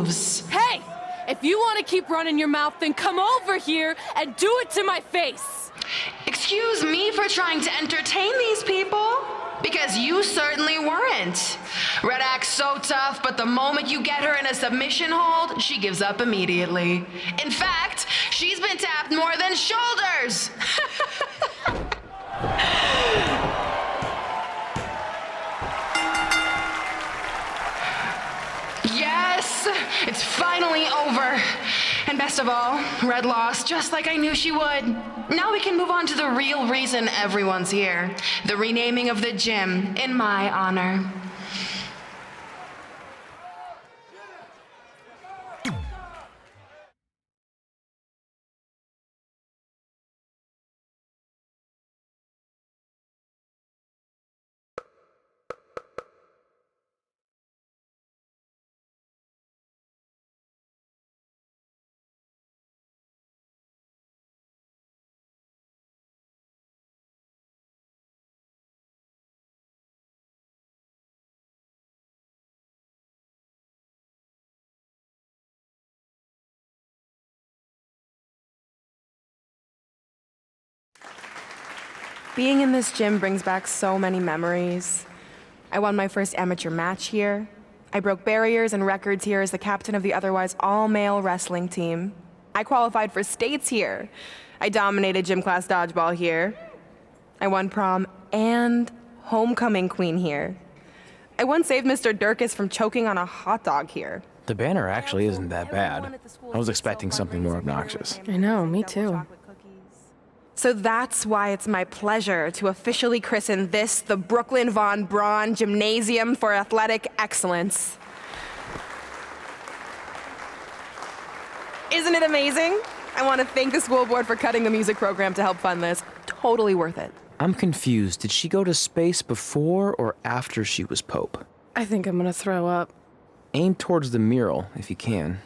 moves. Hey! If you want to keep running your mouth, then come over here and do it to my face! Excuse me for trying to entertain these people? Because you certainly weren't. Red Axe so tough, but the moment you get her in a submission hold, she gives up immediately. In fact, she's been tapped more than shoulders. Yes, it's finally over. And best of all, Red lost just like I knew she would. Now we can move on to the real reason everyone's here. The renaming of the gym in my honor. Being in this gym brings back so many memories. I won my first amateur match here. I broke barriers and records here as the captain of the otherwise all-male wrestling team. I qualified for states here. I dominated gym class dodgeball here. I won prom and homecoming queen here. I once saved Mr. Durkis from choking on a hot dog here. The banner actually isn't that bad. I was expecting something more obnoxious. I know, me too. So that's why it's my pleasure to officially christen this the Brooklyn Von Braun Gymnasium for Athletic Excellence. Isn't it amazing? I want to thank the school board for cutting the music program to help fund this. Totally worth it. I'm confused. Did she go to space before or after she was Pope? I think I'm gonna throw up. Aim towards the mural, if you can.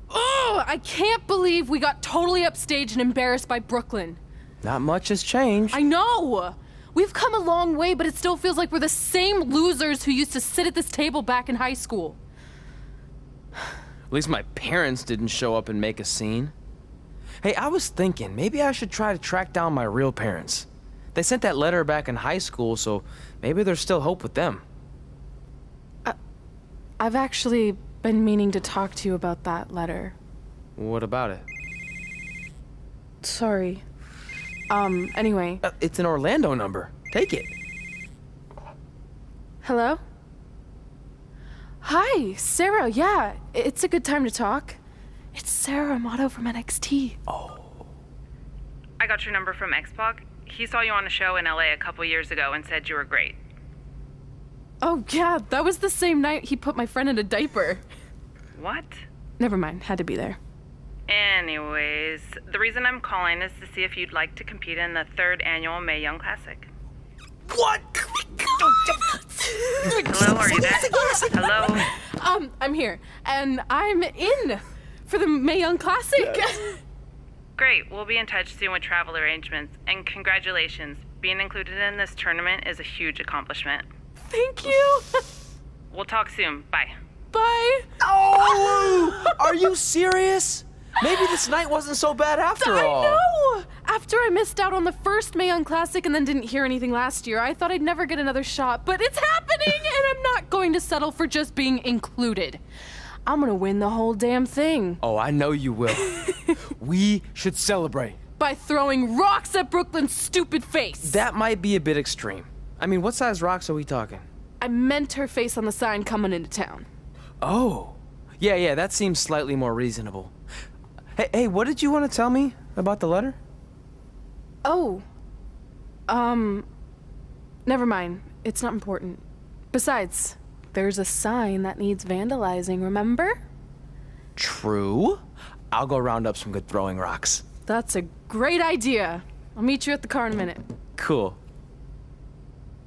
Oh, I can't believe we got totally upstaged and embarrassed by Brooklyn. Not much has changed. I know! We've come a long way, but it still feels like we're the same losers who used to sit at this table back in high school. At least my parents didn't show up and make a scene. Hey, I was thinking, maybe I should try to track down my real parents. They sent that letter back in high school, so maybe there's still hope with them. I've actually been meaning to talk to you about that letter. What about it? Sorry. Anyway. It's an Orlando number. Take it. Hello? Hi, Sarah, yeah. It's a good time to talk. It's Sarah Amato from NXT. Oh. I got your number from X-Pac. He saw you on a show in LA a couple years ago and said you were great. Oh, yeah, that was the same night he put my friend in a diaper. What? Never mind, had to be there. Anyways, the reason I'm calling is to see if you'd like to compete in the 3rd annual Mae Young Classic. What? Hello, are you there? Hello? I'm here, and I'm in for the Mae Young Classic. Great, we'll be in touch soon with travel arrangements, and congratulations. Being included in this tournament is a huge accomplishment. Thank you. We'll talk soon. Bye. Bye. Oh! Are you serious? Maybe this night wasn't so bad after all. I know! After I missed out on the first Mae Young Classic and then didn't hear anything last year, I thought I'd never get another shot, but it's happening, and I'm not going to settle for just being included. I'm gonna win the whole damn thing. Oh, I know you will. We should celebrate. By throwing rocks at Brooklyn's stupid face. That might be a bit extreme. I mean, what size rocks are we talking? I meant her face on the sign coming into town. Oh. Yeah, that seems slightly more reasonable. Hey, what did you want to tell me about the letter? Oh. Never mind. It's not important. Besides, there's a sign that needs vandalizing, remember? True. I'll go round up some good throwing rocks. That's a great idea. I'll meet you at the car in a minute. Cool.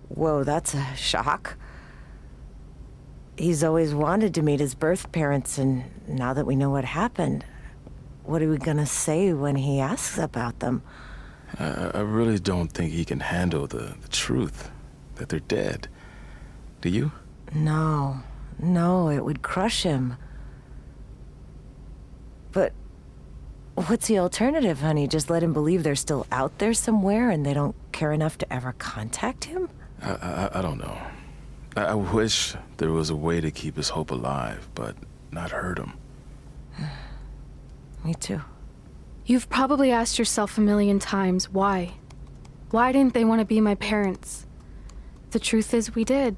Whoa, that's a shock. He's always wanted to meet his birth parents, and now that we know what happened, what are we gonna say when he asks about them? I really don't think he can handle the truth, that they're dead. Do you? No, it would crush him. But what's the alternative, honey? Just let him believe they're still out there somewhere and they don't care enough to ever contact him? I don't know. I wish there was a way to keep his hope alive, but not hurt him. Me too. You've probably asked yourself a million times, why? Why didn't they want to be my parents? The truth is, we did.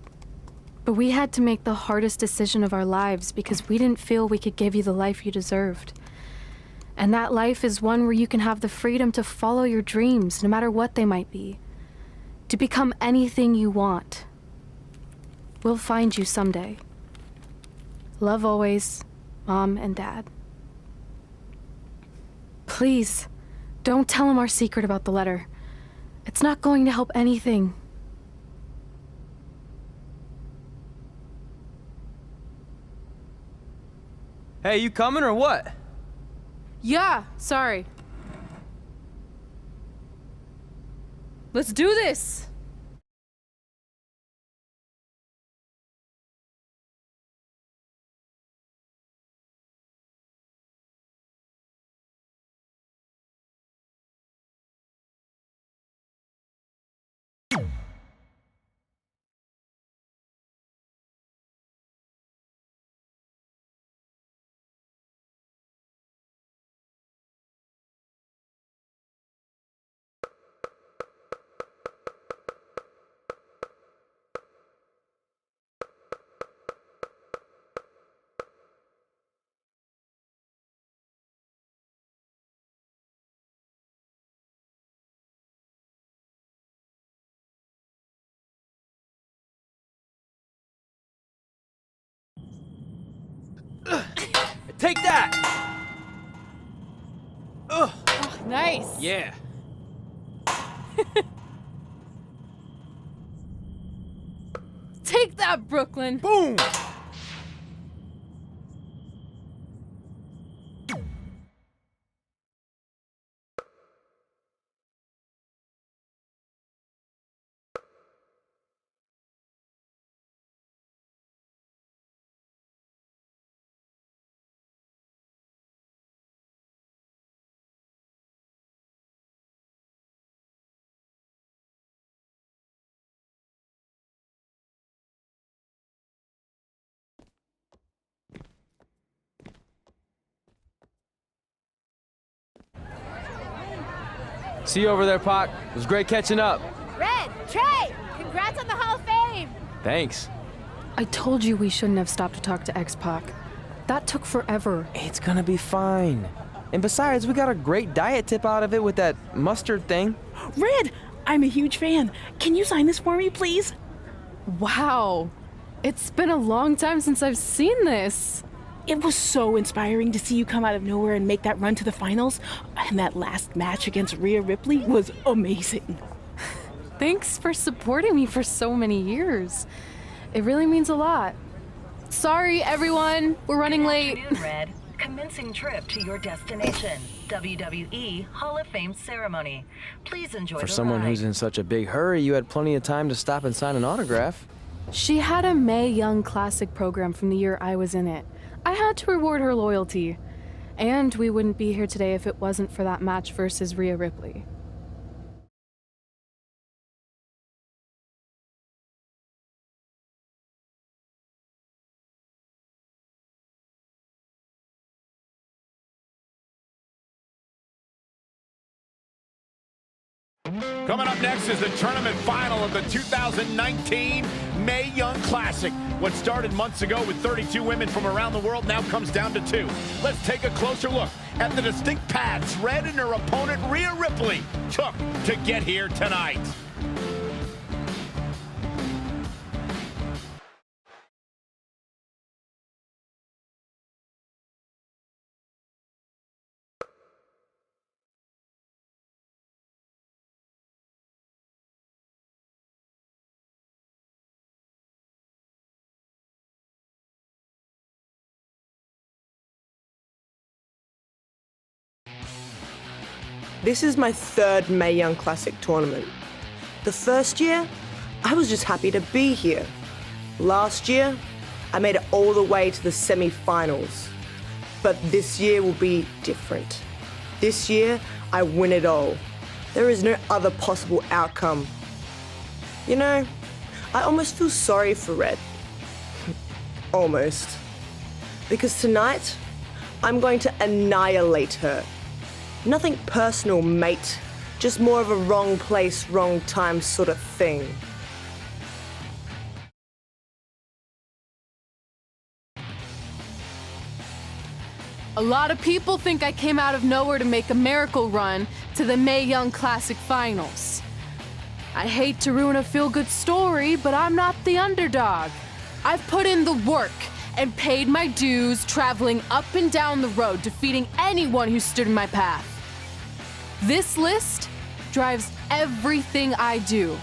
But we had to make the hardest decision of our lives because we didn't feel we could give you the life you deserved. And that life is one where you can have the freedom to follow your dreams, no matter what they might be. To become anything you want. We'll find you someday. Love always, Mom and Dad. Please, don't tell him our secret about the letter. It's not going to help anything. Hey, you coming or what? Yeah, sorry. Let's do this! Take that! Ugh. Oh, nice! Yeah. Take that, Brooklyn! Boom! See you over there, Pac. It was great catching up. Red, Trey, congrats on the Hall of Fame. Thanks. I told you we shouldn't have stopped to talk to X-Pac. That took forever. It's gonna be fine. And besides, we got a great diet tip out of it with that mustard thing. Red, I'm a huge fan. Can you sign this for me, please? Wow. It's been a long time since I've seen this. It was so inspiring to see you come out of nowhere and make that run to the finals. And that last match against Rhea Ripley was amazing. Thanks for supporting me for so many years. It really means a lot. Sorry, everyone. We're running late. Good afternoon, Red. Commencing trip to your destination, WWE Hall of Fame ceremony. Please enjoy For the someone ride. who's in such a big hurry, you had plenty of time to stop and sign an autograph. She had a Mae Young Classic program from the year I was in it. I had to reward her loyalty. And we wouldn't be here today if it wasn't for that match versus Rhea Ripley. Coming up next is the tournament final of the 2019 Mae Young Classic. What started months ago with 32 women from around the world now comes down to 2. Let's take a closer look and the distinct paths Red and her opponent Rhea Ripley took to get here tonight. This is my third Mae Young Classic tournament. The first year, I was just happy to be here. Last year, I made it all the way to the semi-finals. But this year will be different. This year, I win it all. There is no other possible outcome. You know, I almost feel sorry for Red. Almost. Because tonight, I'm going to annihilate her. Nothing personal, mate. Just more of a wrong place, wrong time sort of thing. A lot of people think I came out of nowhere to make a miracle run to the Mae Young Classic Finals. I hate to ruin a feel-good story, but I'm not the underdog. I've put in the work and paid my dues traveling up and down the road, defeating anyone who stood in my path. This list drives everything I do.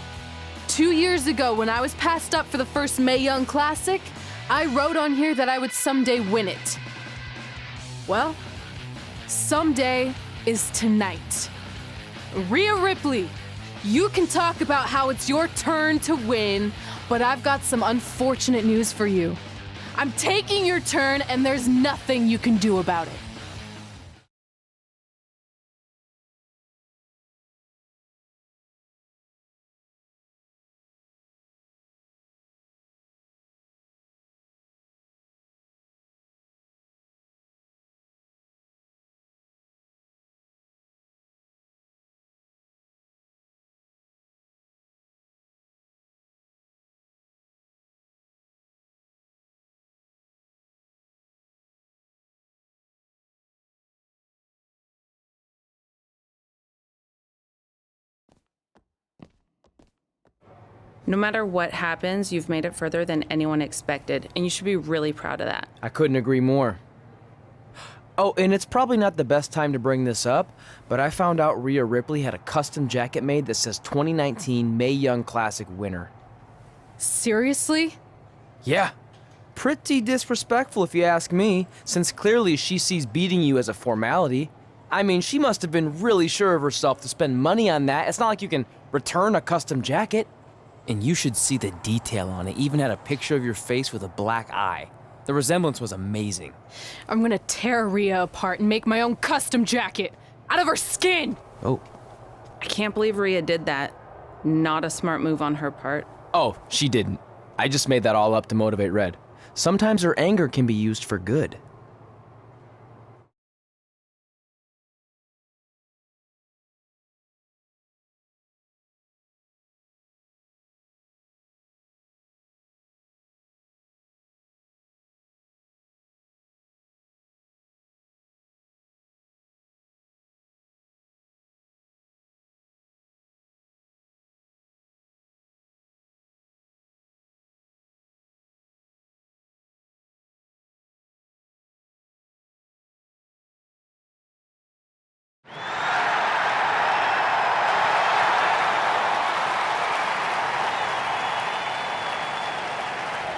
2 years ago, when I was passed up for the first Mae Young Classic, I wrote on here that I would someday win it. Well, someday is tonight. Rhea Ripley, you can talk about how it's your turn to win, but I've got some unfortunate news for you. I'm taking your turn, and there's nothing you can do about it. No matter what happens, you've made it further than anyone expected, and you should be really proud of that. I couldn't agree more. Oh, and it's probably not the best time to bring this up, but I found out Rhea Ripley had a custom jacket made that says 2019 Mae Young Classic winner. Seriously? Yeah. Pretty disrespectful if you ask me, since clearly she sees beating you as a formality. I mean, she must have been really sure of herself to spend money on that. It's not like you can return a custom jacket. And you should see the detail on it. Even had a picture of your face with a black eye. The resemblance was amazing. I'm gonna tear Rhea apart and make my own custom jacket out of her skin! Oh. I can't believe Rhea did that. Not a smart move on her part. Oh, she didn't. I just made that all up to motivate Red. Sometimes her anger can be used for good.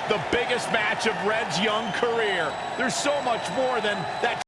The biggest match of Red's young career. There's so much more than that.